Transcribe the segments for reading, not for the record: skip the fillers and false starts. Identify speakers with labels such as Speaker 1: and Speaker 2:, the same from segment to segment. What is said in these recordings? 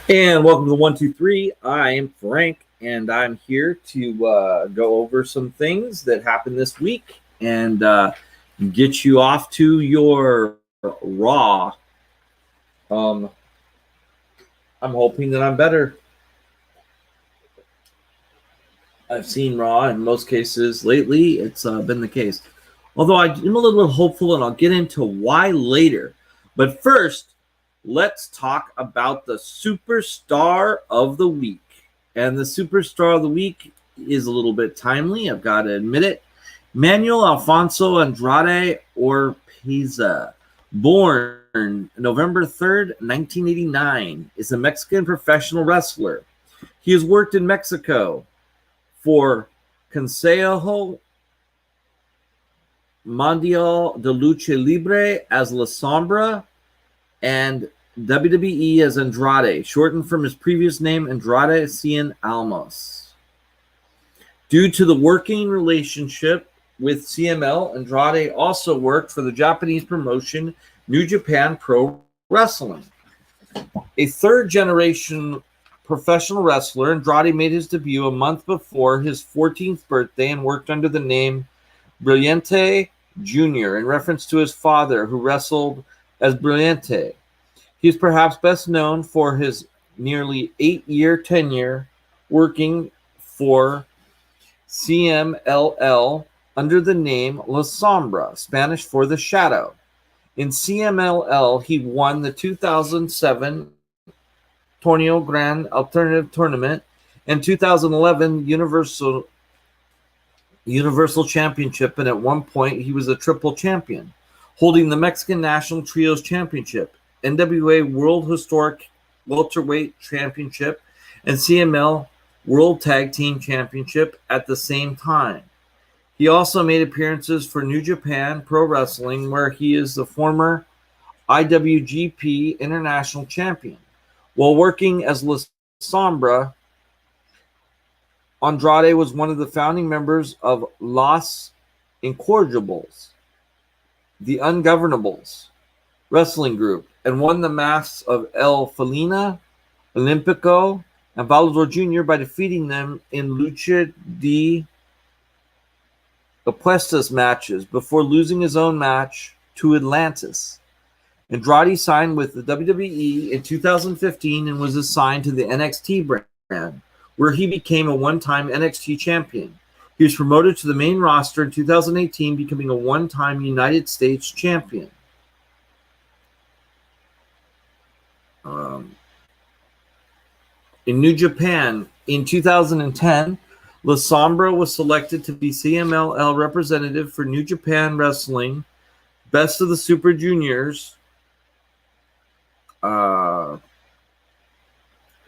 Speaker 1: And welcome to the 123. I am Frank, and I'm here to go over some things that happened this week and get you off to your Raw. Um, I'm hoping that I'm better. I've seen Raw in most cases lately. It's been the case. Although I'm a little hopeful, and I'll get into why later. But first, let's talk about the superstar of the week. And the superstar of the week is a little bit timely, I've got to admit it. Manuel Alfonso Andrade or Pisa, born November 3rd, 1989, is a Mexican professional wrestler. He has worked in Mexico for Consejo Mundial de Lucha Libre as La Sombra and WWE as Andrade, shortened from his previous name Andrade Cien Almas. Due to the working relationship with CML, Andrade also worked for the Japanese promotion New Japan Pro Wrestling. A third-generation professional wrestler, Andrade made his debut a month before his 14th birthday and worked under the name Brilliante Jr. in reference to his father, who wrestled as Brilliante. He is perhaps best known for his nearly 8-year tenure working for CMLL under the name La Sombra, Spanish for the Shadow. In CMLL, he won the 2007 Torneo Grand Alternative Tournament and 2011 Universal Championship, and at one point he was a triple champion, holding the Mexican National Trios Championship, NWA World Historic Welterweight Championship, and CML World Tag Team Championship at the same time. He also made appearances for New Japan Pro Wrestling, where he is the former IWGP International Champion. While working as La Sombra, Andrade was one of the founding members of Los Incorrigibles, the Ungovernables wrestling group, and won the masks of El Felina, Olympico, and Volador Jr. by defeating them in Lucha de Apuestas matches before losing his own match to Atlantis. Andrade signed with the WWE in 2015 and was assigned to the NXT brand, where he became a one-time NXT champion. He was promoted to the main roster in 2018, becoming a one-time United States champion. In New Japan, in 2010, La Sombra was selected to be CMLL representative for New Japan Wrestling Best of the Super Juniors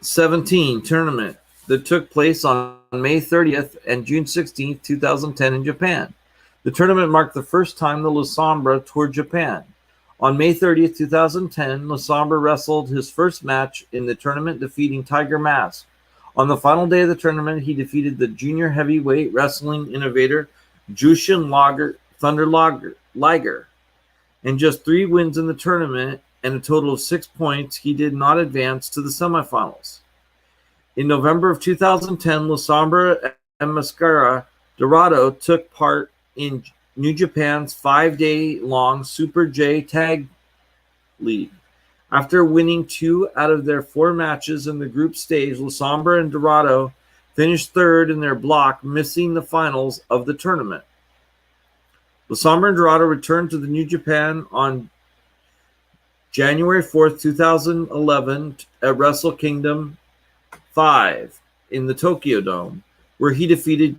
Speaker 1: 17 tournament that took place on May 30th and June 16th, 2010 in Japan. The tournament marked the first time the La Sombra toured Japan. On May 30th, 2010, La Sombra wrestled his first match in the tournament, defeating Tiger Mask. On the final day of the tournament, he defeated the junior heavyweight wrestling innovator Jushin Thunder Liger. In just 3 wins in the tournament and a total of 6 points, he did not advance to the semifinals. In November of 2010, La Sombra and Mascara Dorado took part in New Japan's 5-day-long Super J Tag League. After winning 2 out of their 4 matches in the group stage, La Sombra and Dorado finished third in their block, missing the finals of the tournament. La Sombra and Dorado returned to the New Japan on January 4th, 2011 at Wrestle Kingdom 5 in the Tokyo Dome, where he defeated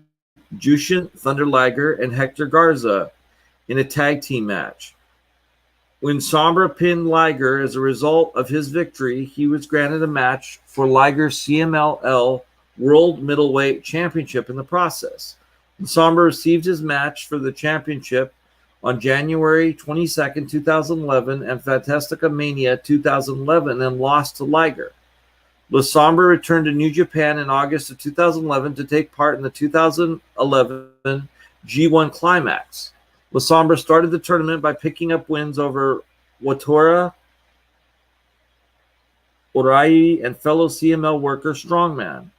Speaker 1: Jushin Thunder Liger and Hector Garza in a tag team match. When Sombra pinned Liger as a result of his victory, he was granted a match for Liger's CMLL World Middleweight Championship in the process. Sombra received his match for the championship on January 22nd, 2011 and Fantastica Mania 2011 and lost to Liger. La Sombra returned to New Japan in August of 2011 to take part in the 2011 G1 Climax. La Sombra started the tournament by picking up wins over Wataru Orai and fellow CML worker Strongman,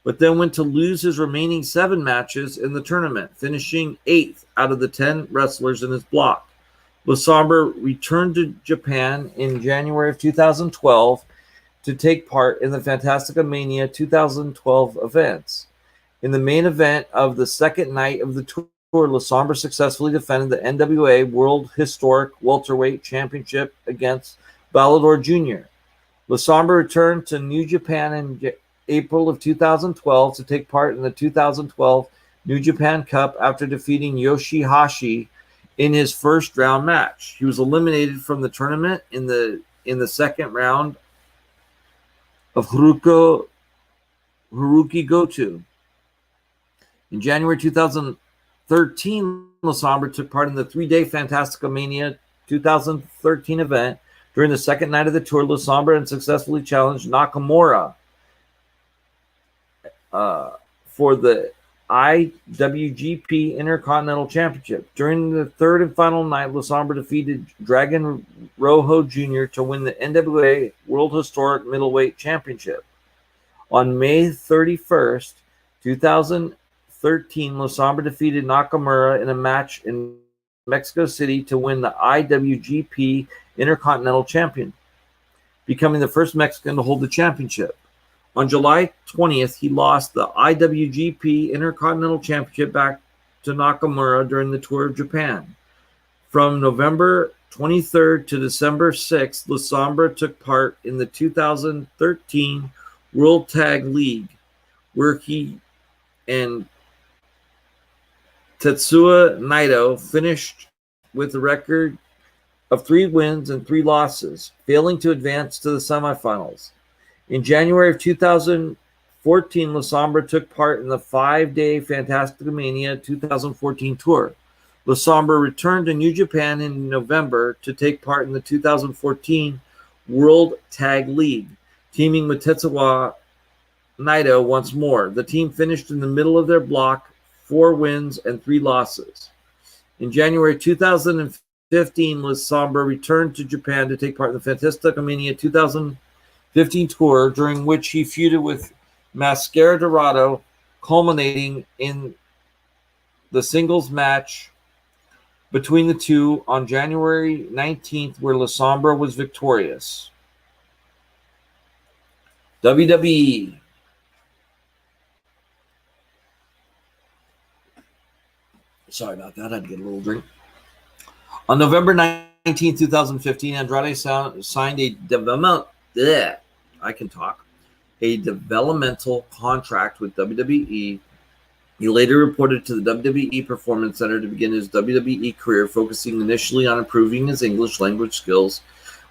Speaker 1: but then went to lose his remaining 7 matches in the tournament, finishing 8th out of the 10 wrestlers in his block. Lasombra returned to Japan in January of 2012 to take part in the Fantastica Mania 2012 events. In the main event of the second night of the tour, Lasombra successfully defended the NWA World Historic Welterweight Championship against Ballador Jr. Lasombra returned to New Japan in April of 2012 to take part in the 2012 New Japan Cup after defeating Yoshihashi in his first round match. He was eliminated from the tournament in the second round of Haruki Goto. In January 2013, Lasombra took part in the 3-day Fantastica Mania 2013 event. During the second night of the tour, Lasombra and successfully challenged Nakamura for the IWGP Intercontinental Championship. During the third and final night, Lasombra defeated Dragon Rojo Jr. to win the NWA World Historic Middleweight Championship. On May 31st, 2013, Lasombra defeated Nakamura in a match in Mexico City to win the IWGP Intercontinental Champion, becoming the first Mexican to hold the championship. On July 20th, he lost the IWGP Intercontinental Championship back to Nakamura during the tour of Japan. From November 23rd to December 6th, Lasombra took part in the 2013 World Tag League, where he and Tetsuya Naito finished with a record of 3 wins and 3 losses, failing to advance to the semifinals. In January of 2014, Lasombra took part in the 5-day Fantastica Mania 2014 tour. Lasombra returned to New Japan in November to take part in the 2014 World Tag League, teaming with Tetsuya Naito once more. The team finished in the middle of their block, 4 wins and 3 losses. In January 2015, Lasombra returned to Japan to take part in the Fantastica Mania 2015 tour, during which he feuded with Mascara Dorado, culminating in the singles match between the two on January 19th, where Lasombra was victorious. WWE. Sorry about that. I had to get a little drink. On November 19, 2015, Andrade signed a developmental contract with WWE. He later reported to the WWE Performance Center to begin his WWE career, focusing initially on improving his English language skills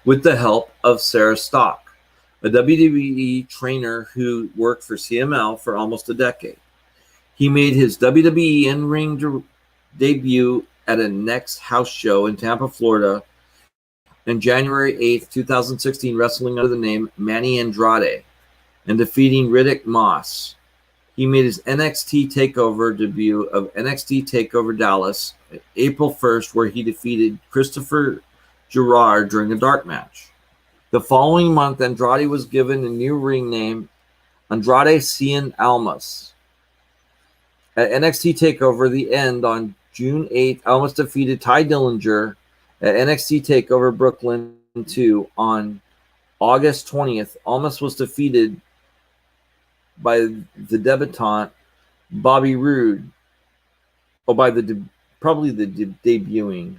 Speaker 1: with the help of Sarah Stock, a WWE trainer who worked for CML for almost a decade. He made his WWE in-ring debut at a Next House show in Tampa, Florida, on January 8, 2016, wrestling under the name Manny Andrade and defeating Riddick Moss. He made his NXT TakeOver debut of NXT TakeOver Dallas April 1st, where he defeated Christopher Gerard during a dark match. The following month, Andrade was given a new ring name, Andrade Cien Almas. At NXT TakeOver The End on June 8th, Almas defeated Ty Dillinger. At NXT TakeOver Brooklyn 2 on August 20th, Almas was defeated by the debutant Bobby Roode, or by the debuting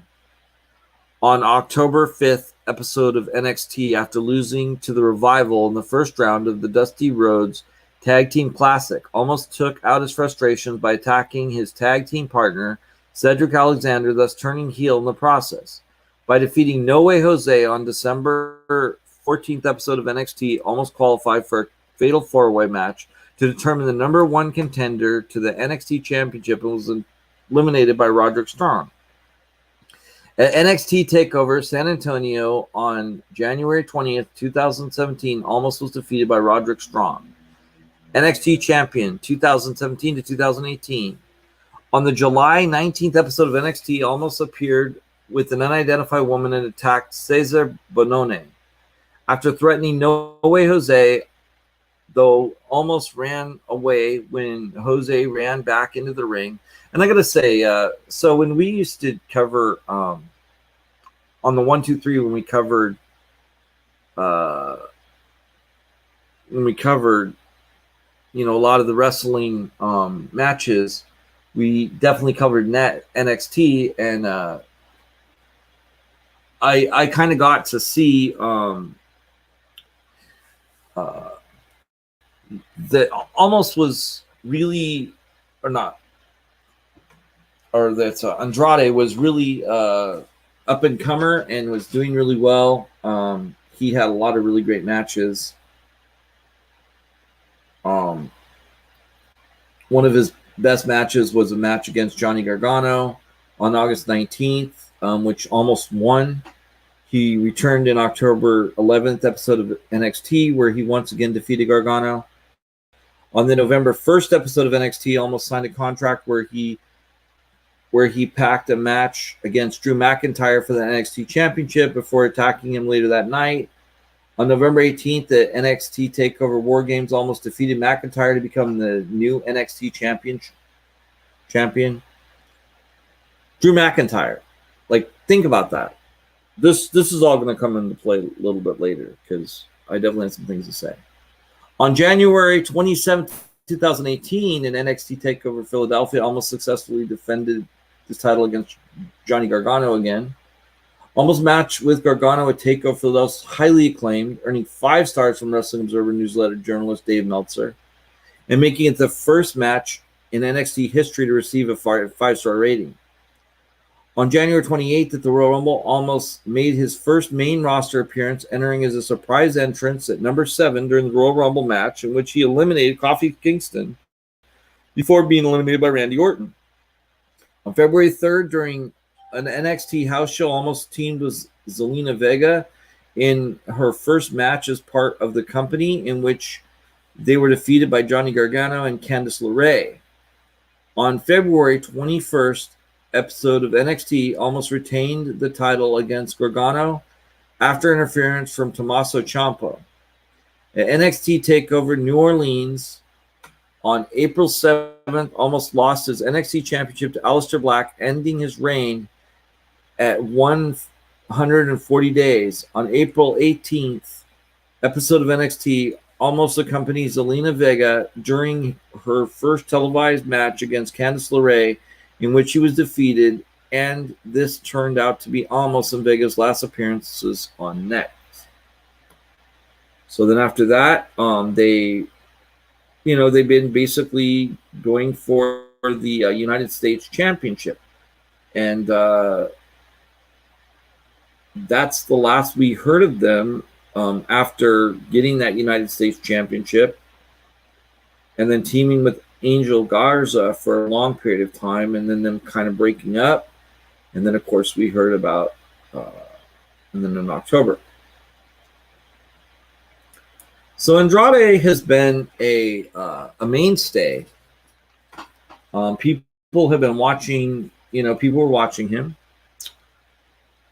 Speaker 1: on October 5th episode of NXT after losing to the Revival in the first round of the Dusty Rhodes Tag Team Classic. Almost took out his frustrations by attacking his tag team partner Cedric Alexander, thus turning heel in the process. By defeating No Way Jose on December 14th episode of NXT, Almost qualified for a fatal 4-way match to determine the number 1 contender to the NXT Championship and was eliminated by Roderick Strong. At NXT TakeOver San Antonio on January 20th, 2017, Almost was defeated by Roderick Strong. NXT Champion 2017 to 2018. On the July 19th episode of NXT, Almost appeared with an unidentified woman and attacked Cesar Bonone. After threatening No Way Jose, though almost ran away when Jose ran back into the ring. And I got to say, so when we used to cover on the 1, 2, 3, when we covered a lot of the wrestling matches, we definitely covered NXT, and I kind of got to see that almost was really, or not, or that Andrade was really up and comer and was doing really well. He had a lot of really great matches. One of his best matches was a match against Johnny Gargano on August 19th, which almost won. He returned in October 11th episode of NXT, where he once again defeated Gargano. On the November 1st episode of NXT, almost signed a contract where he packed a match against Drew McIntyre for the NXT Championship before attacking him later that night. On November 18th, the NXT TakeOver War Games almost defeated McIntyre to become the new NXT champion. Drew McIntyre. Like, think about that. This is all going to come into play a little bit later, because I definitely have some things to say. On January 27th, 2018, in NXT TakeOver Philadelphia, almost successfully defended his title against Johnny Gargano again. Almost match with Gargano at TakeOver Philadelphia, highly acclaimed, earning 5 stars from Wrestling Observer newsletter journalist Dave Meltzer, and making it the first match in NXT history to receive a 5-star rating. On January 28th at the Royal Rumble, almost made his first main roster appearance, entering as a surprise entrance at number 7 during the Royal Rumble match, in which he eliminated Kofi Kingston before being eliminated by Randy Orton. On February 3rd, during an NXT house show, almost teamed with Zelina Vega in her first match as part of the company, in which they were defeated by Johnny Gargano and Candice LeRae. On February 21st, episode of NXT, almost retained the title against Gargano after interference from Tommaso Ciampa. At NXT TakeOver New Orleans on April 7th, almost lost his NXT Championship to Aleister Black, ending his reign at 140 days. On April 18th, episode of NXT, almost accompanied Zelina Vega during her first televised match against Candice LeRae, in which he was defeated, and this turned out to be almost in Vega's last appearances on Next. So then after that, they've been basically going for the United States Championship, and that's the last we heard of them after getting that United States Championship, and then teaming with Angel Garza for a long period of time, and then them kind of breaking up, and then of course we heard about and then in October. So Andrade has been a mainstay. People have been watching. People were watching him,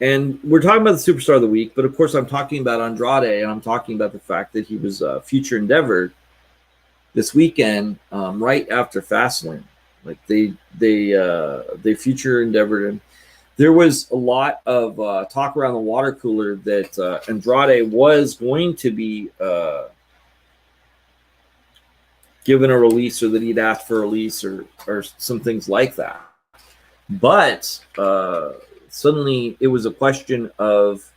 Speaker 1: and we're talking about the Superstar of the Week. But of course, I'm talking about Andrade, and I'm talking about the fact that he was Future Endeavored this weekend, right after Fastlane. Like they Future Endeavored him. There was a lot of talk around the water cooler that Andrade was going to be given a release, or that he'd asked for a release, or some things like that. But suddenly it was a question of,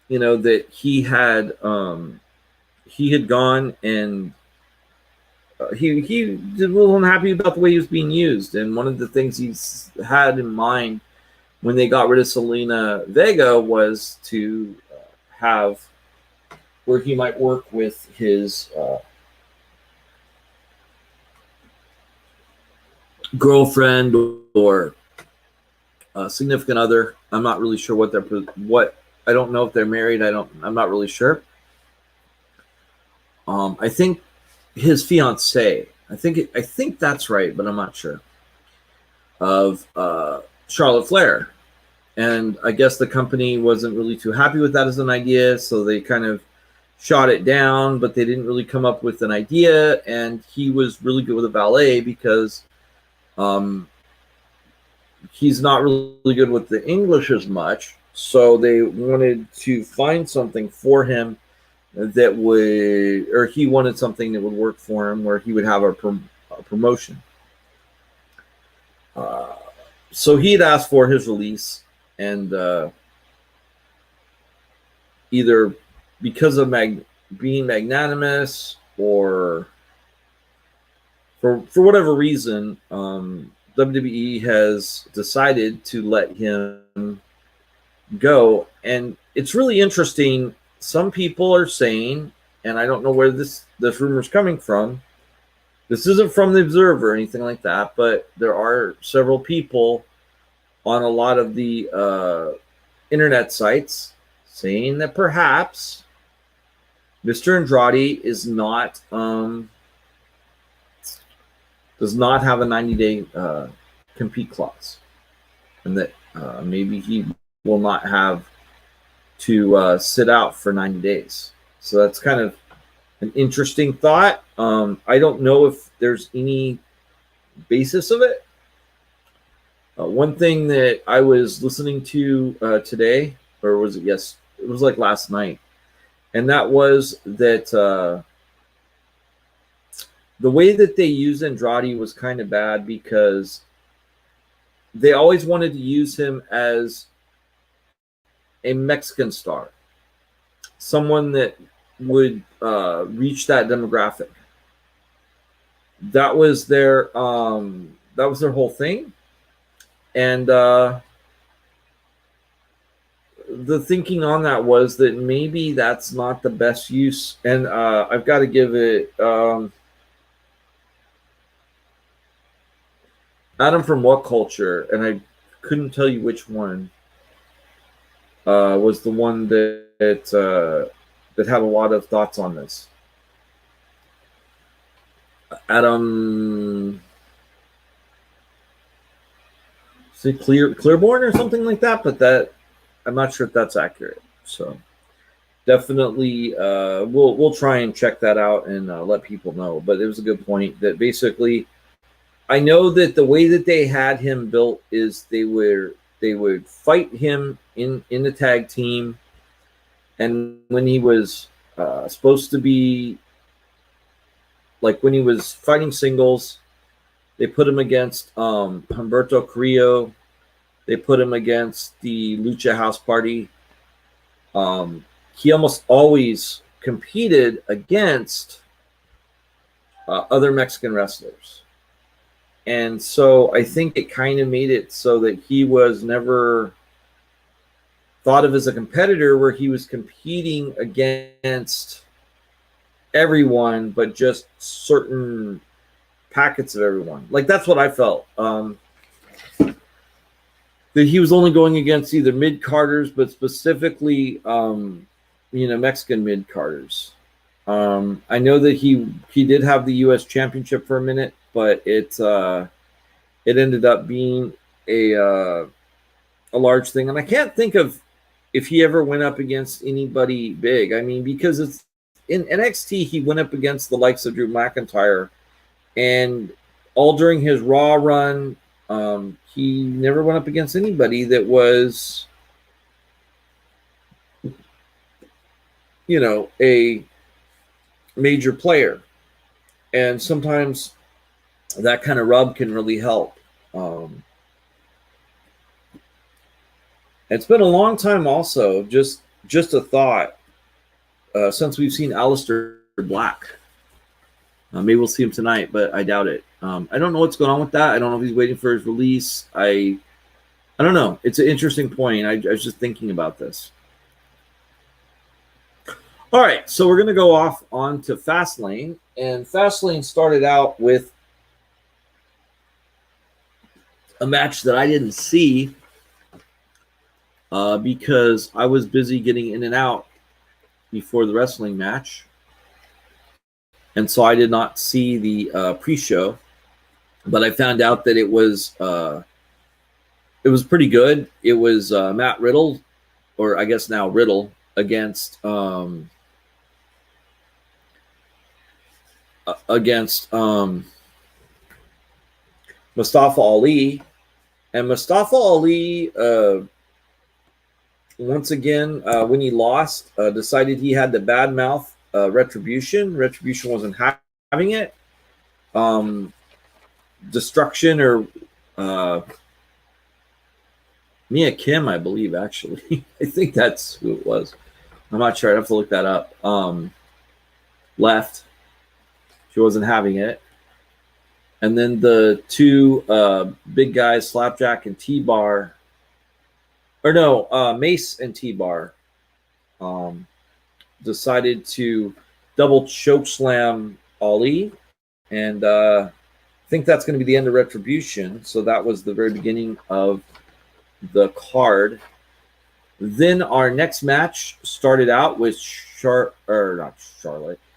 Speaker 1: that he had gone, and he did a little unhappy about the way he was being used. And one of the things he's had in mind when they got rid of Zelina Vega was to have where he might work with his girlfriend or significant other. I'm not really sure what I don't know if they're married. I'm not really sure. I think his fiance. I think that's right, but I'm not sure. Of Charlotte Flair, And I guess the company wasn't really too happy with that as an idea, so they kind of shot it down, but they didn't really come up with an idea. And he was really good with a valet because he's not really good with the English as much. So they wanted to find something for him that would, or he wanted something that would work for him where he would have a promotion. So he had asked for his release, and either because of being magnanimous or for whatever reason, WWE has decided to let him go. And it's really interesting. Some people are saying, and I don't know where this rumor is coming from. This isn't from the Observer or anything like that, but there are several people on a lot of the internet sites saying that perhaps Mr. Andrade is not does not have a 90-day compete clause, and that maybe he will not have to sit out for 90 days. So that's kind of an interesting thought. I don't know if there's any basis of it. One thing that I was listening to today, or was it yes? It was like last night, and that was that the way that they used Andrade was kind of bad because they always wanted to use him as a Mexican star, someone that would reach that demographic. That was their whole thing, and the thinking on that was that maybe that's not the best use. And I've got to give it Adam from What Culture, and I couldn't tell you which one was the one that had a lot of thoughts on this. Adam, say Clearborn or something like that, but that I'm not sure if that's accurate. So definitely, we'll try and check that out and let people know. But it was a good point that basically, I know that the way that they had him built is they would fight him in the tag team, and when he was supposed to be, like when he was fighting singles, they put him against Humberto Carrillo. They put him against the Lucha House Party. He almost always competed against other Mexican wrestlers. And so I think it kind of made it so that he was never thought of as a competitor where he was competing against everyone, but just certain packets of everyone. Like, that's what I felt. That he was only going against either mid-carders, but specifically, Mexican mid-carders. I know that he did have the U.S. Championship for a minute, but it ended up being a large thing. And I can't think of if he ever went up against anybody big. I mean, because it's in NXT, he went up against the likes of Drew McIntyre, and all during his Raw run, he never went up against anybody that was, a major player. And sometimes that kind of rub can really help. It's been a long time also, just a thought, since we've seen Aleister Black. Maybe we'll see him tonight, but I doubt it. I don't know what's going on with that. I don't know if he's waiting for his release. I don't know. It's an interesting point. I was just thinking about this. All right, so we're going to go off on to Fastlane. And Fastlane started out with a match that I didn't see because I was busy getting in and out before the wrestling match. And so I did not see the pre-show. But I found out that it was it was pretty good. It was Matt Riddle, or I guess now Riddle, against Mustafa Ali. And Mustafa Ali, once again, when he lost, decided he had to badmouth Retribution. Retribution wasn't having it. Destruction or Mia Kim, I believe, actually. I think that's who it was. I'm not sure. I'd have to look that up. Left. She wasn't having it. And then the two big guys, Slapjack and T-Bar, or no, Mace and T-Bar, decided to double choke slam Ali. And I think that's going to be the end of Retribution. So that was the very beginning of the card. Then our next match started out with Shayna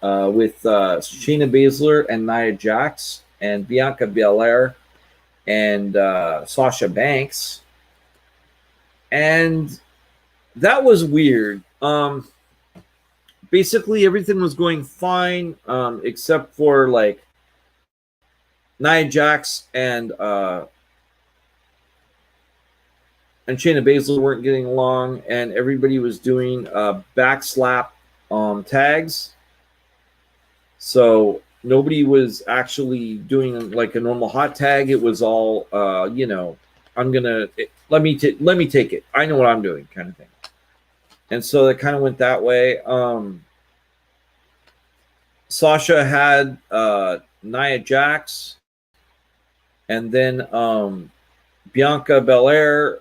Speaker 1: Baszler and Nia Jax and Bianca Belair and Sasha Banks. And that was weird. Basically, everything was going fine, except for like Nia Jax and Shayna Baszler weren't getting along, and everybody was doing backslap tags. So nobody was actually doing like a normal hot tag. It was all, I'm gonna let me take it. I know what I'm doing, kind of thing. And so it kind of went that way. Sasha had Nia Jax, and then Bianca Belair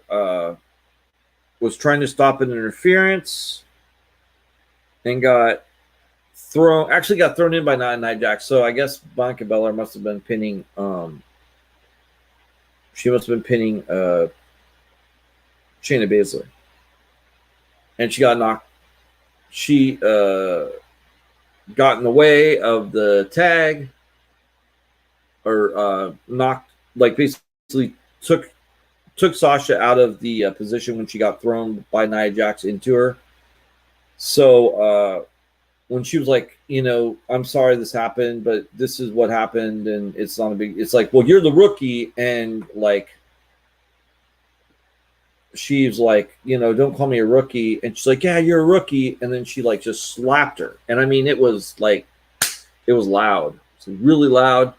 Speaker 1: was trying to stop an interference and got thrown in by Nia Jax. So I guess Bianca Belair must have been pinning Shayna Baszler. And she got knocked. She got in the way of the tag, or knocked, like basically took Sasha out of the position when she got thrown by Nia Jax into her. So when she was like, I'm sorry this happened, but this is what happened, and it's not a big. It's like, well, you're the rookie, and like she's like, don't call me a rookie, and she's like, yeah, you're a rookie, and then she like just slapped her, and I mean, it was like, it was loud, it's really loud,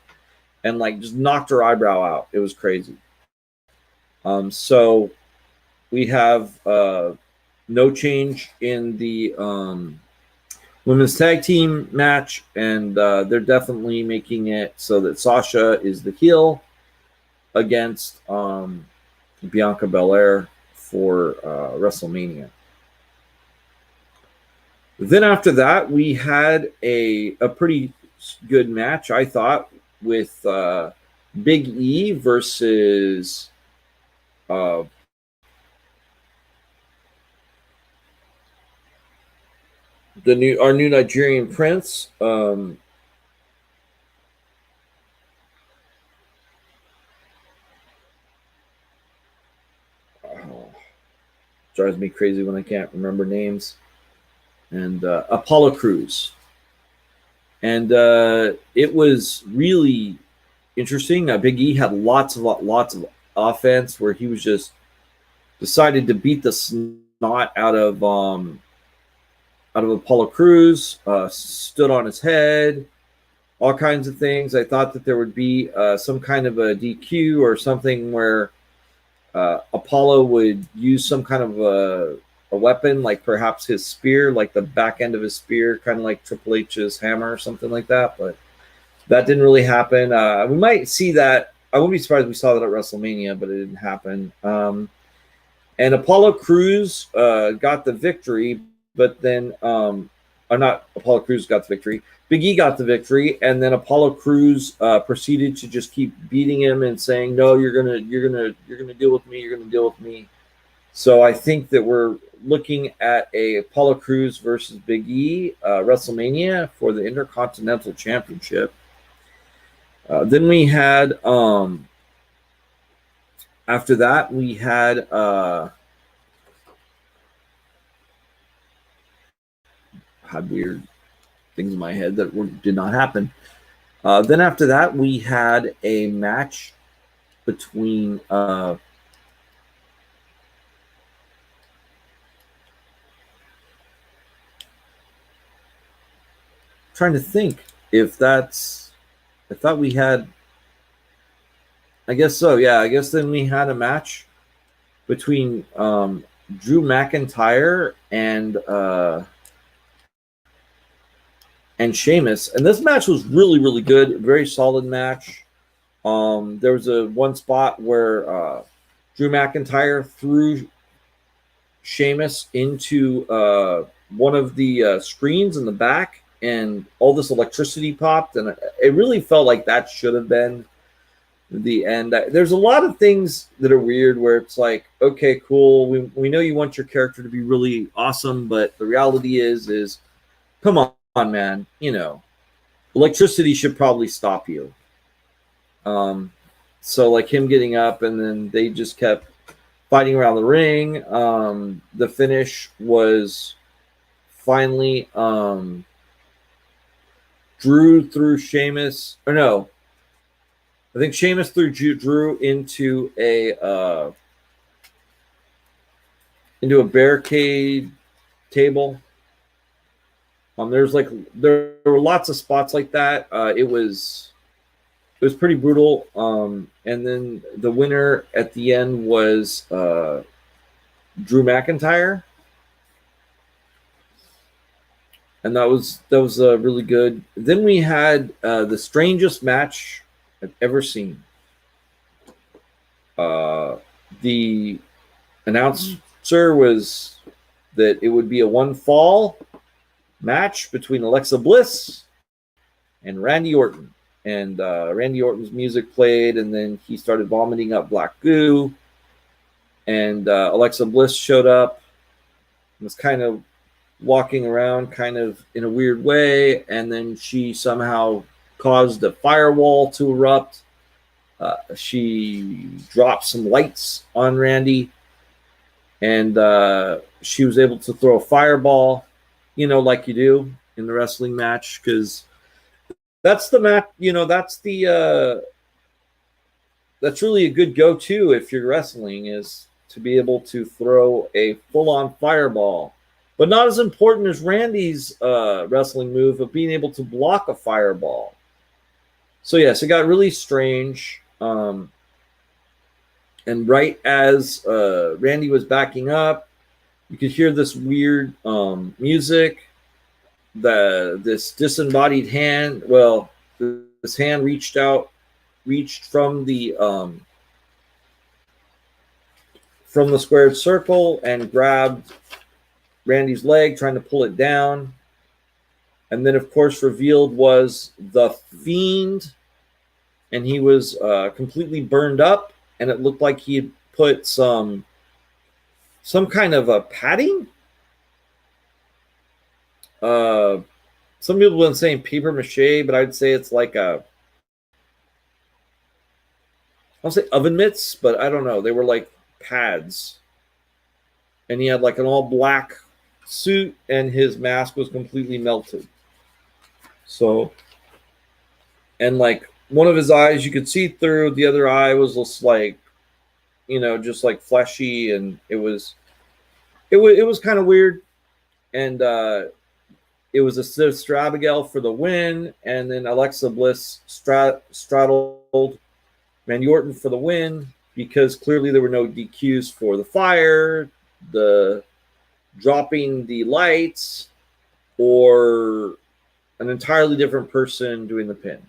Speaker 1: and like just knocked her eyebrow out. It was crazy. So we have no change in the women's tag team match, and they're definitely making it so that Sasha is the heel against Bianca Belair for WrestleMania. Then after that, we had a pretty good match, I thought, with Big E versus our new Nigerian prince. Drives me crazy when I can't remember names. And Apollo Crews. And it was really interesting. Big E had lots of offense where he was just decided to beat the snot out of Apollo Crews, stood on his head, all kinds of things. I thought that there would be some kind of a DQ or something where Apollo would use some kind of a weapon, like perhaps his spear, like the back end of his spear, kind of like Triple H's hammer or something like that. But that didn't really happen. We might see that. I wouldn't be surprised if we saw that at WrestleMania, but it didn't happen. And Apollo Crews got the victory, but then, not Apollo Crews got the victory. Big E got the victory, and then Apollo Crews proceeded to just keep beating him and saying, "No, you're gonna deal with me. You're gonna deal with me." So I think that we're looking at a Apollo Crews versus Big E WrestleMania for the Intercontinental Championship. Then we had After that, we had had weird things in my head that did not happen. Then after that, we had a match between trying to think if that's. I thought we had. I guess so. Yeah, I guess then we had a match between Drew McIntyre and Sheamus, and this match was really really good. Very solid match. There was a one spot where Drew McIntyre threw Sheamus into one of the screens in the back, and all this electricity popped, and it really felt like that should have been the end. There's a lot of things that are weird where it's like, okay, cool, we know you want your character to be really awesome, but the reality is come on, man, electricity should probably stop you. So like him getting up, and then they just kept fighting around the ring. The finish was finally Drew threw Sheamus, or no, I think Sheamus threw Drew into a barricade table. There were lots of spots like that. It was pretty brutal. And then the winner at the end was Drew McIntyre, and that was really good. Then we had the strangest match I've ever seen. The announcer was that it would be a one fall match between Alexa Bliss and Randy Orton. And Randy Orton's music played, and then he started vomiting up black goo. And Alexa Bliss showed up and was kind of walking around kind of in a weird way, and then she somehow caused a firewall to erupt. She dropped some lights on Randy, and she was able to throw a fireball, like you do in the wrestling match, because that's the match, that's really a good go-to if you're wrestling, is to be able to throw a full-on fireball. But not as important as Randy's wrestling move of being able to block a fireball. So yes, it got really strange. And right as Randy was backing up, you could hear this weird music. This disembodied hand. Well, this hand reached from the squared circle and grabbed Randy's leg, trying to pull it down. And then, of course, revealed was the Fiend, and he was completely burned up, and it looked like he had put some kind of a padding. Some people have been saying paper mache, but I'd say it's like I'll say oven mitts, but I don't know. They were like pads. And he had like an all black suit, and his mask was completely melted. So, and like one of his eyes you could see through, the other eye was just like, just like fleshy, and it was kind of weird. And it was a Sister Abigail for the win, and then Alexa Bliss straddled Randy Orton for the win, because clearly there were no DQs for the fire, the dropping the lights, or an entirely different person doing the pin.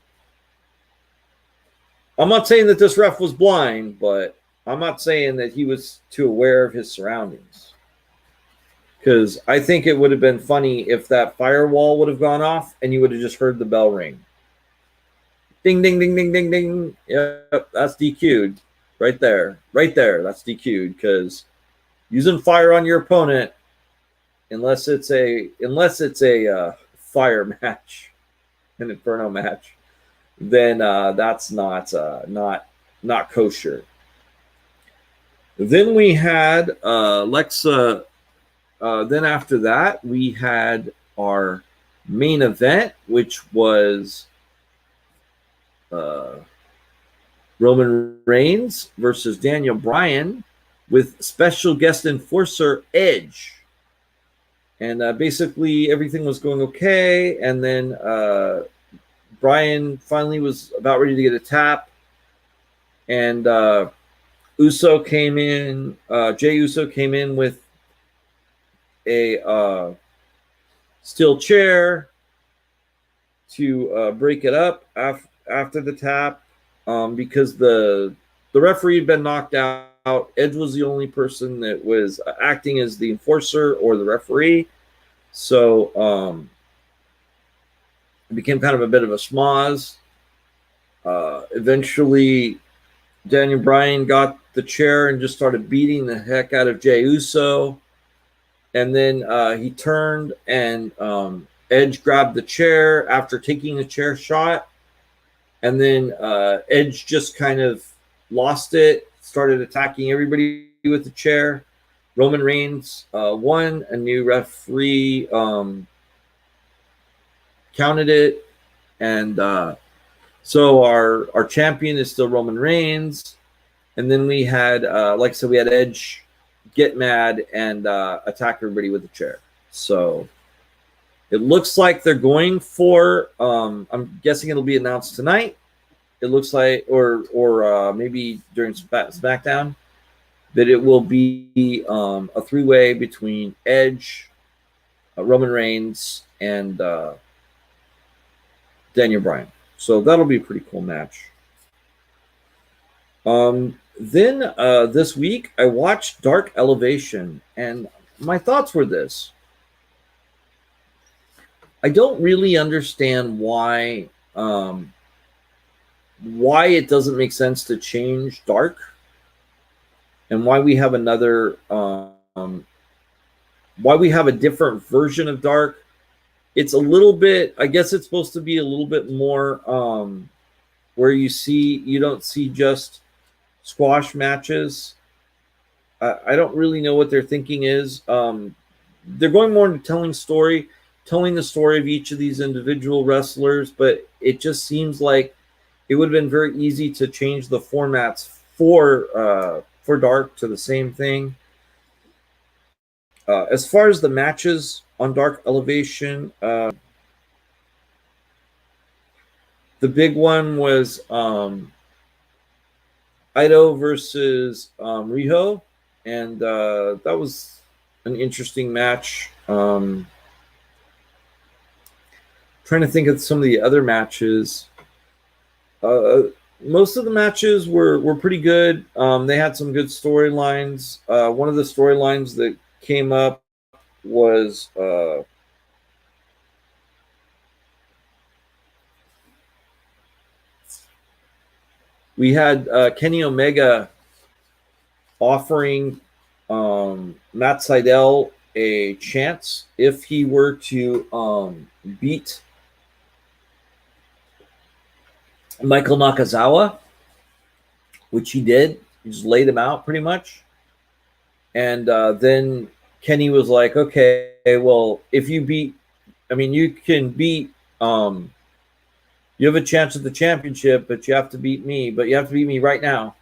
Speaker 1: I'm not saying that this ref was blind, but I'm not saying that he was too aware of his surroundings. Because I think it would have been funny if that firewall would have gone off and you would have just heard the bell ring. Ding, ding, ding, ding, ding, ding. Yep, that's DQ'd. Right there. Right there. That's DQ'd, because using fire on your opponent, unless it's a fire match, an inferno match, then that's not kosher. Then we had Lexa. Then after that, we had our main event, which was Roman Reigns versus Daniel Bryan with special guest enforcer Edge. And basically everything was going okay. And then Bryan finally was about ready to get a tap. And Uso came in. Jey Uso came in with a steel chair to break it up after the tap, because the referee had been knocked out. Edge was the only person that was acting as the enforcer or the referee. So it became kind of a bit of a schmoz. Eventually, Daniel Bryan got the chair and just started beating the heck out of Jey Uso. And then he turned and Edge grabbed the chair after taking the chair shot. And then Edge just kind of lost it, started attacking everybody with the chair. Roman Reigns won. A new referee counted it. And so our champion is still Roman Reigns. And then we had, like I said, we had Edge get mad and attack everybody with a chair. So it looks like they're going for, I'm guessing it'll be announced tonight. It looks like, or maybe during SmackDown, that it will be a three-way between Edge, Roman Reigns, and Daniel Bryan. So that'll be a pretty cool match. Then this week, I watched Dark Elevation, and my thoughts were this. I don't really understand why it doesn't make sense to change Dark, and why we have another, why we have a different version of Dark. It's a little bit, I guess it's supposed to be a little bit more where you don't see just squash matches. I don't really know what their thinking is. They're going more into telling the story of each of these individual wrestlers, but it just seems like it would have been very easy to change the formats for Dark to the same thing. As far as the matches on Dark Elevation, the big one was Ido versus Riho, and that was an interesting match. Trying to think of some of the other matches. Most of the matches were pretty good. They had some good storylines. One of the storylines that came up was we had Kenny Omega offering Matt Sydal a chance if he were to beat Michael Nakazawa, which he did. He just laid him out pretty much. And then Kenny was like, okay, well, if you beat, you can beat, you have a chance at the championship, but you have to beat me, right now.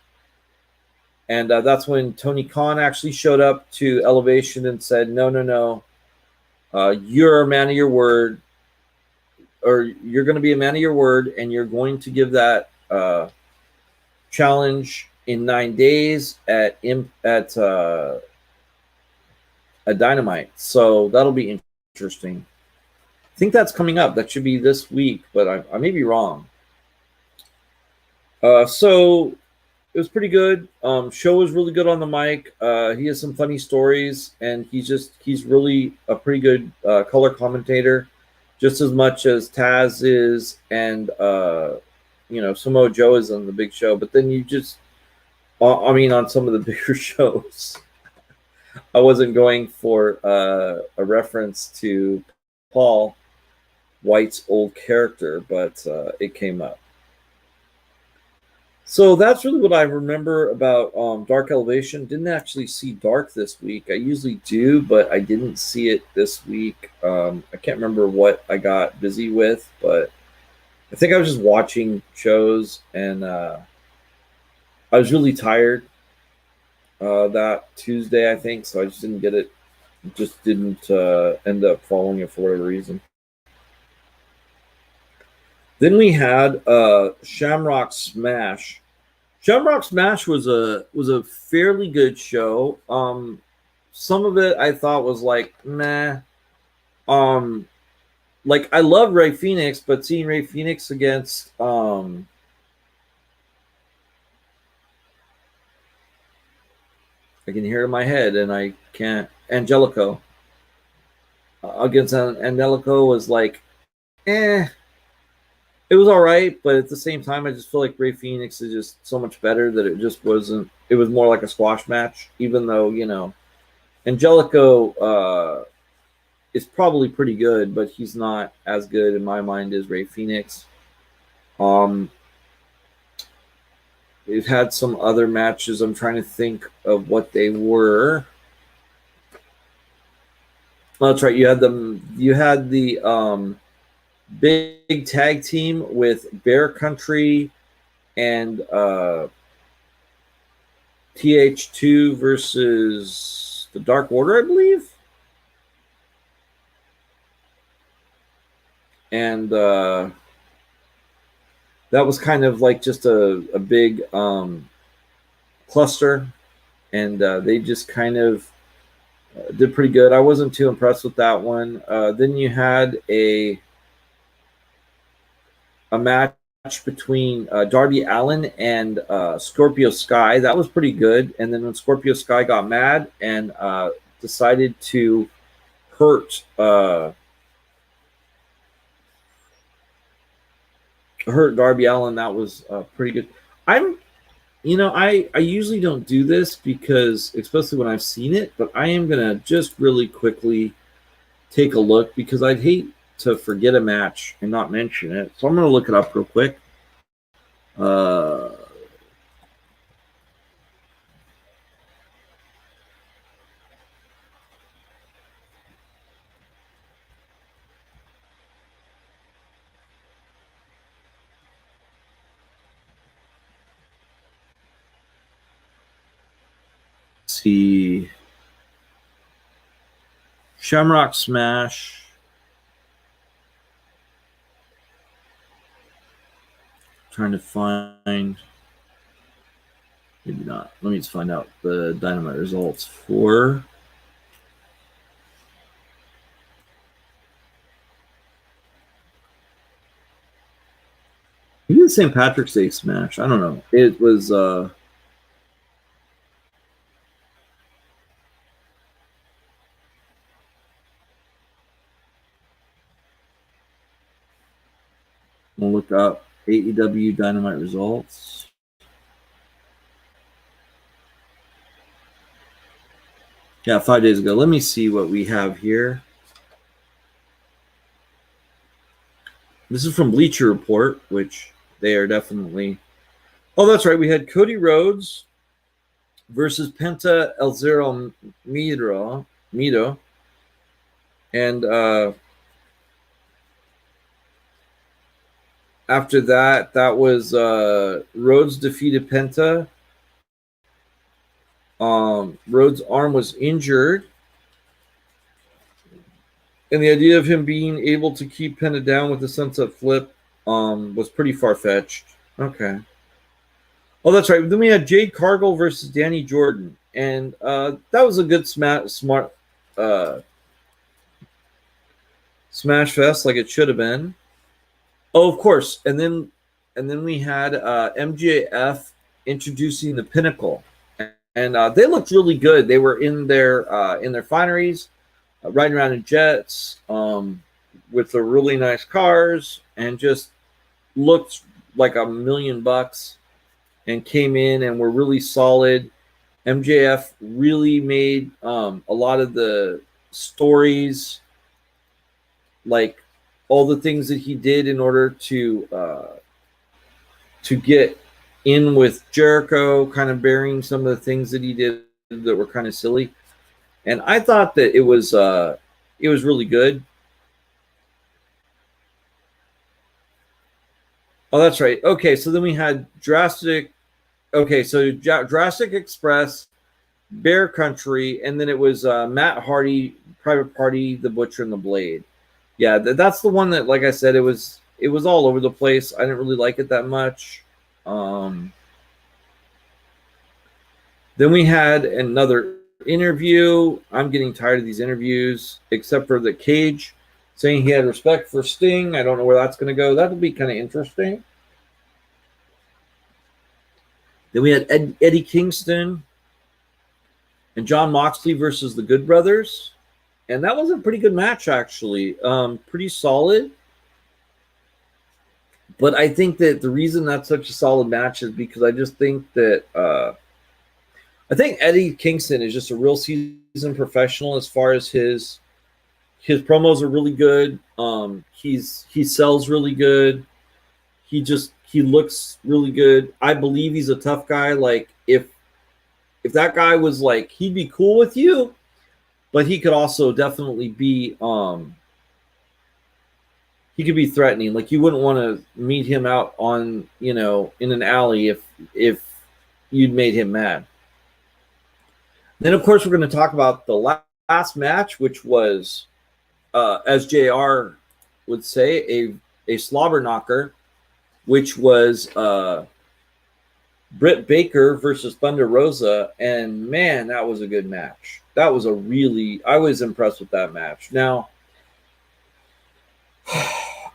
Speaker 1: And that's when Tony Khan actually showed up to Elevation and said, no, you're a man of your word, or you're going to be a man of your word, and you're going to give that challenge in 9 days at Dynamite. So that'll be interesting. I think that's coming up. That should be this week, but I may be wrong. So it was pretty good. Show was really good on the mic. He has some funny stories, and he's really a pretty good color commentator, just as much as Taz is, and Samoa Joe is on the big show. But then on some of the bigger shows, I wasn't going for a reference to Paul White's old character, but it came up. So that's really what I remember about Dark Elevation. Didn't actually see Dark this week. I usually do, but I didn't see it this week. I can't remember what I got busy with, but I think I was just watching shows, and I was really tired that Tuesday, I think, so I just didn't get it. Just didn't end up following it for whatever reason. Then we had Shamrock Smash. Shamrock Smash was a fairly good show. Some of it I thought was like meh. Um, like I love Ray Phoenix, but seeing Ray Phoenix against I can hear it in my head and I can't. Angelico against Angelico was like, eh. It was all right, but at the same time, I just feel like Ray Phoenix is just so much better that it just wasn't. It was more like a squash match, even though Angelico is probably pretty good, but he's not as good in my mind as Ray Phoenix. Um, we've had some other matches. I'm trying to think of what they were. Oh, that's right. You had them. You had the big tag team with Bear Country and TH2 versus the Dark Order, I believe. And that was kind of like just a big cluster. And they just kind of did pretty good. I wasn't too impressed with that one. Then you had a match between Darby Allin and Scorpio Sky. That was pretty good. And then when Scorpio Sky got mad and decided to hurt Darby Allin, that was pretty good. I usually don't do this because, especially when I've seen it, but I am gonna just really quickly take a look because I'd hate to forget a match and not mention it. So I'm gonna look it up real quick. Uh, see, Shamrock Smash. Trying to find. Maybe not. Let me just find out the Dynamite results for. Maybe the St. Patrick's Day Smash. I don't know. It was. We'll look up AEW Dynamite results. Yeah, 5 days ago. Let me see what we have here. This is from Bleacher Report, which they are definitely. Oh, that's right. We had Cody Rhodes versus Penta El Zero Mito. And after that was Rhodes defeated Penta. Rhodes' arm was injured. And the idea of him being able to keep Penta down with the sunset flip was pretty far-fetched. Okay. Oh, that's right. Then we had Jade Cargill versus Danny Jordan. And that was a good smart Smash Fest like it should have been. Oh, of course. And then we had MJF introducing the Pinnacle. And they looked really good. They were in their fineries, riding around in jets with the really nice cars, and just looked like $1 million, and came in and were really solid. MJF really made a lot of the stories, like all the things that he did in order to get in with Jericho, kind of burying some of the things that he did that were kind of silly. And I thought that it was really good. Oh, that's right. Okay, so then we had Jurassic. Okay, so Jurassic Express, Bear Country, and then it was Matt Hardy, Private Party, The Butcher and the Blade. Yeah, that's the one that, like I said, it was all over the place. I didn't really like it that much. Then we had another interview. I'm getting tired of these interviews, except for the Cage saying he had respect for Sting. I don't know where that's going to go. That'll be kind of interesting. Then we had Eddie Kingston and John Moxley versus the Good Brothers. And that was a pretty good match, actually. Pretty solid. But I think that the reason that's such a solid match is because I just think that I think Eddie Kingston is just a real seasoned professional as far as his promos are really good. He sells really good. He looks really good. I believe he's a tough guy. Like if that guy was like, he'd be cool with you, but he could also definitely be he could be threatening. Like you wouldn't want to meet him out on, in an alley if you'd made him mad. Then of course we're going to talk about the last match, which was as JR would say, a slobber knocker, which was Britt Baker versus Thunder Rosa, and man, that was a good match. I was impressed with that match. Now,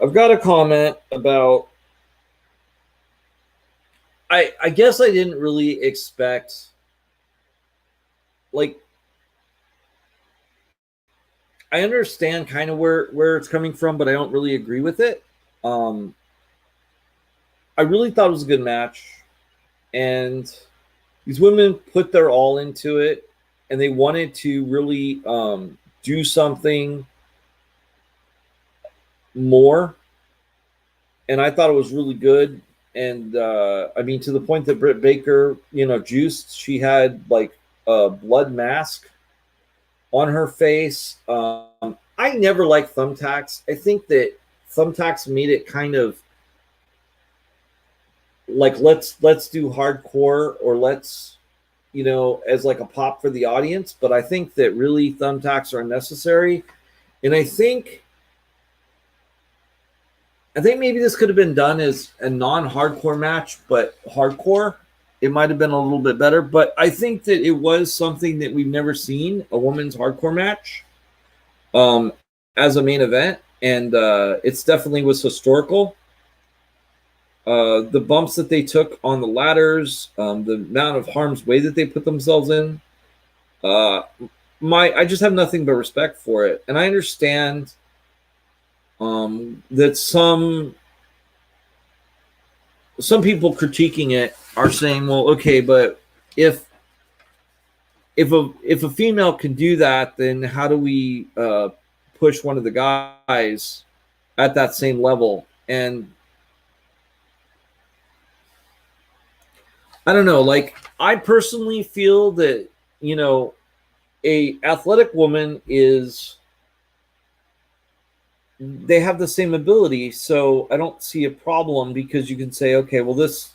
Speaker 1: I've got a comment about, I guess I didn't really expect, like, I understand kind of where it's coming from, but I don't really agree with it. I really thought it was a good match, and these women put their all into it, and they wanted to really do something more, and I thought it was really good. And I mean, to the point that Britt Baker, juiced. She had like a blood mask on her face. I never liked thumbtacks. I think that thumbtacks made it kind of like let's do hardcore, or let's as like a pop for the audience. But I think that really thumbtacks are unnecessary, and I think maybe this could have been done as a non-hardcore match, but hardcore. It might have been a little bit better, but I think that it was something that we've never seen, a women's hardcore match as a main event, and it's definitely was historical. The bumps that they took on the ladders, the amount of harm's way that they put themselves in, I just have nothing but respect for it, and I understand that some people critiquing it are saying, well, okay, but if a female can do that, then how do we push one of the guys at that same level? And I don't know, like I personally feel that a athletic woman they have the same ability, so I don't see a problem, because you can say, okay, well, this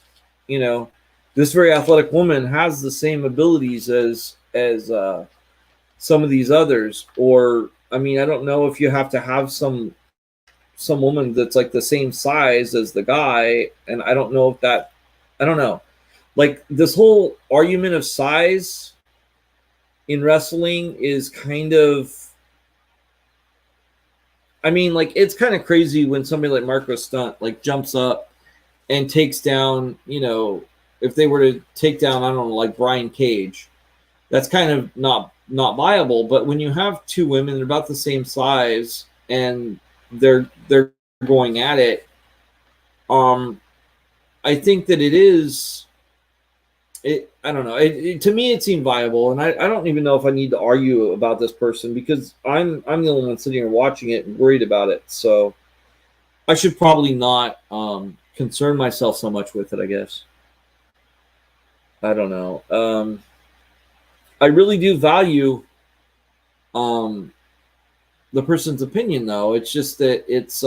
Speaker 1: very athletic woman has the same abilities as some of these others. Or I mean, I don't know if you have to have some woman that's like the same size as the guy, and I don't know like this whole argument of size in wrestling is kind of, I mean, like it's kind of crazy when somebody like Marco Stunt like jumps up and takes down, if they were to take down, I don't know, like Brian Cage, that's kind of not viable. But when you have two women, they're about the same size, and they're going at it, I think that I don't know. To me, it seemed viable, and I don't even know if I need to argue about this person, because I'm the only one sitting here watching it and worried about it. So I should probably not concern myself so much with it, I guess. I don't know. I really do value um, the person's opinion, though. It's just that it's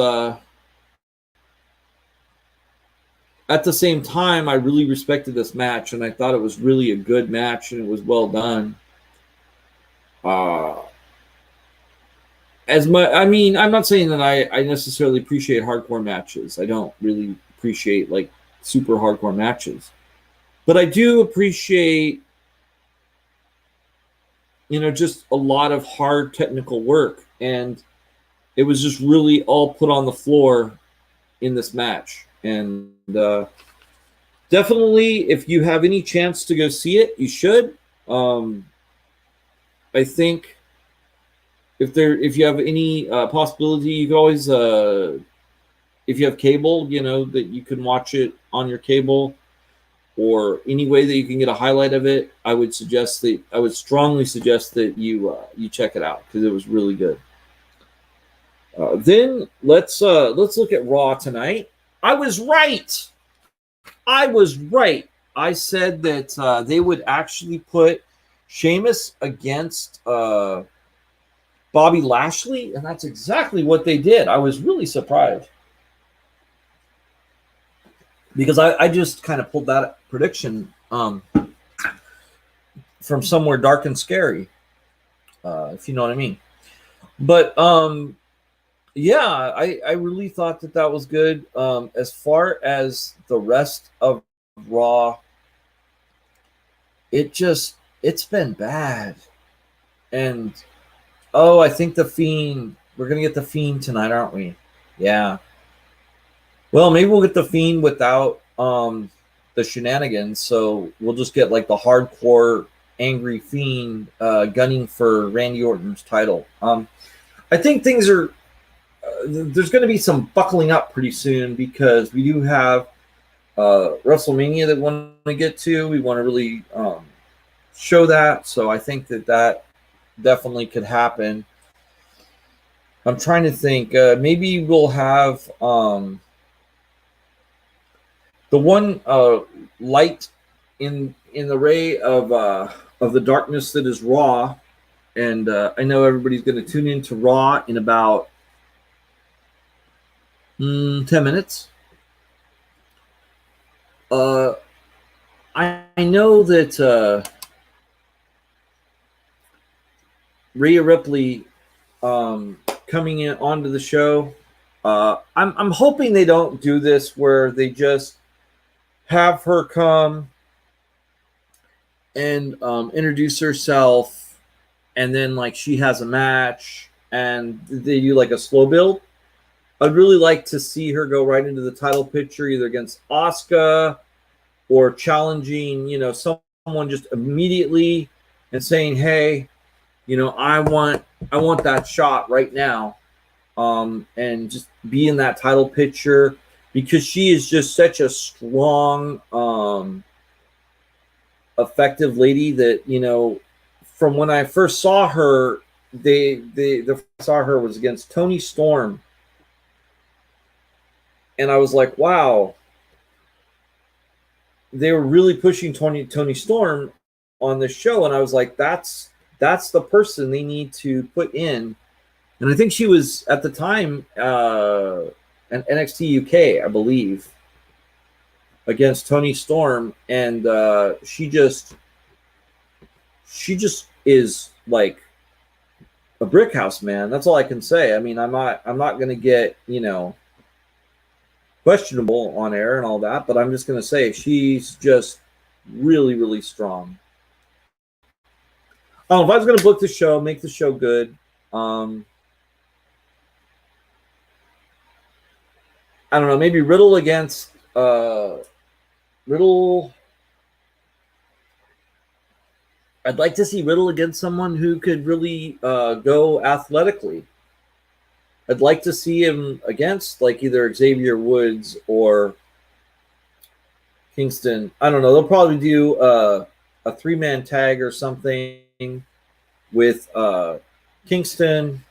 Speaker 1: at the same time, I really respected this match, and I thought it was really a good match, and it was well done. Uh, as much, I mean, I'm not saying that I necessarily appreciate hardcore matches. I don't really appreciate like super hardcore matches, but I do appreciate, just a lot of hard technical work, and it was just really all put on the floor in this match. And definitely, if you have any chance to go see it, you should. I think if you have any possibility, you can always, if you have cable, that you can watch it on your cable, or any way that you can get a highlight of it. I would strongly suggest that you check it out, because it was really good. Then let's look at Raw tonight. I was right. I said that they would actually put Sheamus against Bobby Lashley, and that's exactly what they did. I was really surprised, because I just kind of pulled that prediction from somewhere dark and scary, if you know what I mean. But yeah, I really thought that was good. As far as the rest of Raw, it's been bad. And I think the Fiend, we're gonna get the Fiend tonight, aren't we? Yeah. Well, maybe we'll get the Fiend without the shenanigans, so we'll just get like the hardcore angry Fiend gunning for Randy Orton's title. I think things are there's going to be some buckling up pretty soon, because we do have WrestleMania that we want to get to. We want to really show that, so I think that definitely could happen. I'm trying to think. Maybe we'll have the one light in the ray of the darkness that is Raw, and I know everybody's going to tune into Raw in about 10 minutes. I know that Rhea Ripley coming in onto the show. I'm hoping they don't do this where they just have her come and introduce herself, and then like she has a match and they do like a slow build. I'd really like to see her go right into the title picture, either against Asuka or challenging, someone just immediately and saying, "Hey, I want that shot right now," and just be in that title picture, because she is just such a strong, effective lady that, from when I first saw her, the first I saw her was against Toni Storm. And I was like, wow, they were really pushing Toni Storm on this show. And I was like, that's the person they need to put in. And I think she was at the time an NXT UK, I believe, against Toni Storm. And she just is like a brick house, man. That's all I can say. I mean, I'm not going to get, questionable on air and all that, but I'm just going to say she's just really, really strong. If I was going to book the show, make the show good, I don't know, maybe Riddle against Riddle. I'd like to see Riddle against someone who could really go athletically. I'd like to see him against like either Xavier Woods or Kingston. I don't know. They'll probably do a 3-man tag or something with Kingston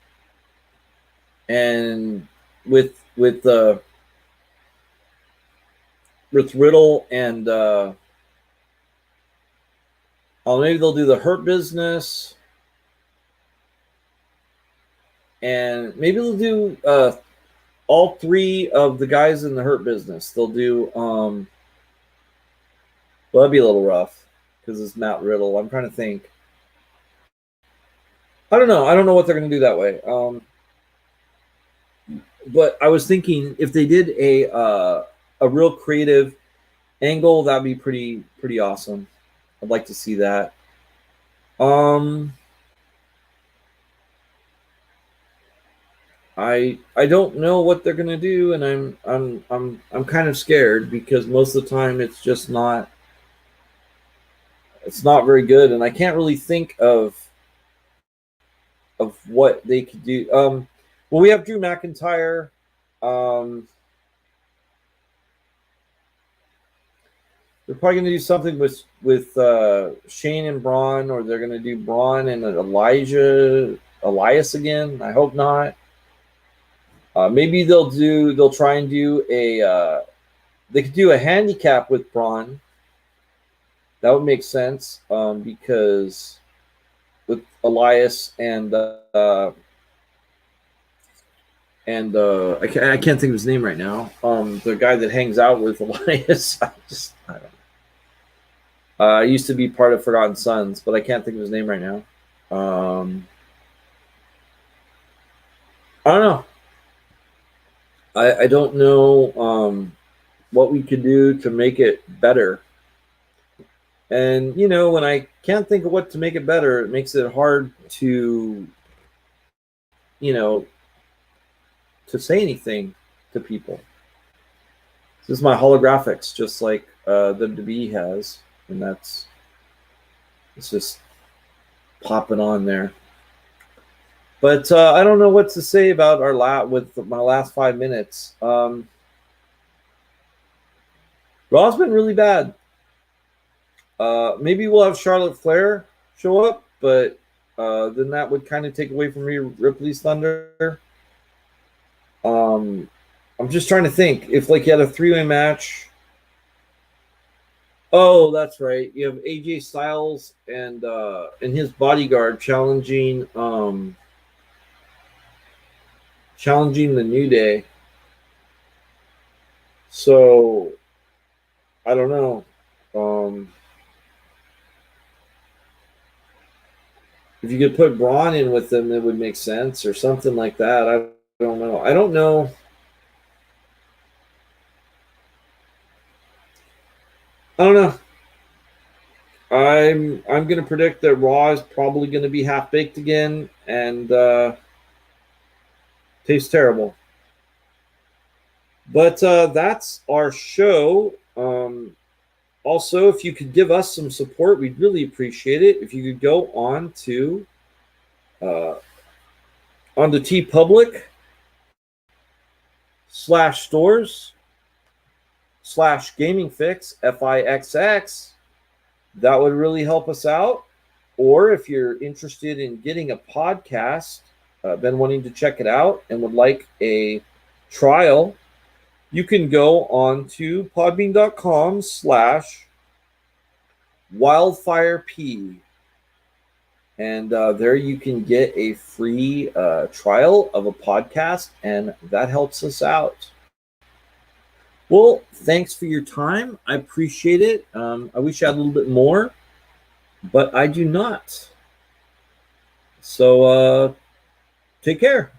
Speaker 1: and with Riddle and Maybe they'll do the Hurt Business, and maybe they'll do all three of the guys in the Hurt Business. They'll do. Well, that'd be a little rough because it's Matt Riddle. I'm trying to think. I don't know. I don't know what they're going to do that way. But I was thinking if they did a real creative angle, that'd be pretty awesome. I'd like to see that. I don't know what they're gonna do, and I'm kind of scared because most of the time it's just not very good, and I can't really think of what they could do. Well, we have Drew McIntyre. They're probably going to do something with Shane and Braun, or they're going to do Braun and Elias again. I hope not. Maybe they'll try and do they could do a handicap with Braun. That would make sense because with Elias and I can't think of his name right now. The guy that hangs out with Elias. I don't know. Used to be part of Forgotten Sons, but I can't think of his name right now. I don't know. I don't know what we could do to make it better. And, when I can't think of what to make it better, it makes it hard to, to say anything to people. This is my holographics, just like WWE has. And it's just popping on there. But I don't know what to say about with my last 5 minutes. Raw's been really bad. Maybe we'll have Charlotte Flair show up, but then that would kind of take away from Ripley's thunder. I'm just trying to think if you had a 3-way match. Oh, that's right. You have AJ Styles and his bodyguard challenging the New Day. So I don't know. If you could put Braun in with them, it would make sense, or something like that. I don't know. I don't know. I'm going to predict that Raw is probably going to be half-baked again and tastes terrible. But that's our show. Also, if you could give us some support, we'd really appreciate it. If you could go on to TeePublic/stores/GamingFix FIXX. That would really help us out. Or if you're interested in getting a podcast, been wanting to check it out and would like a trial, you can go on to podbean.com/wildfirep. And there you can get a free trial of a podcast, and that helps us out. Well, thanks for your time. I appreciate it. I wish I had a little bit more, but I do not. So take care.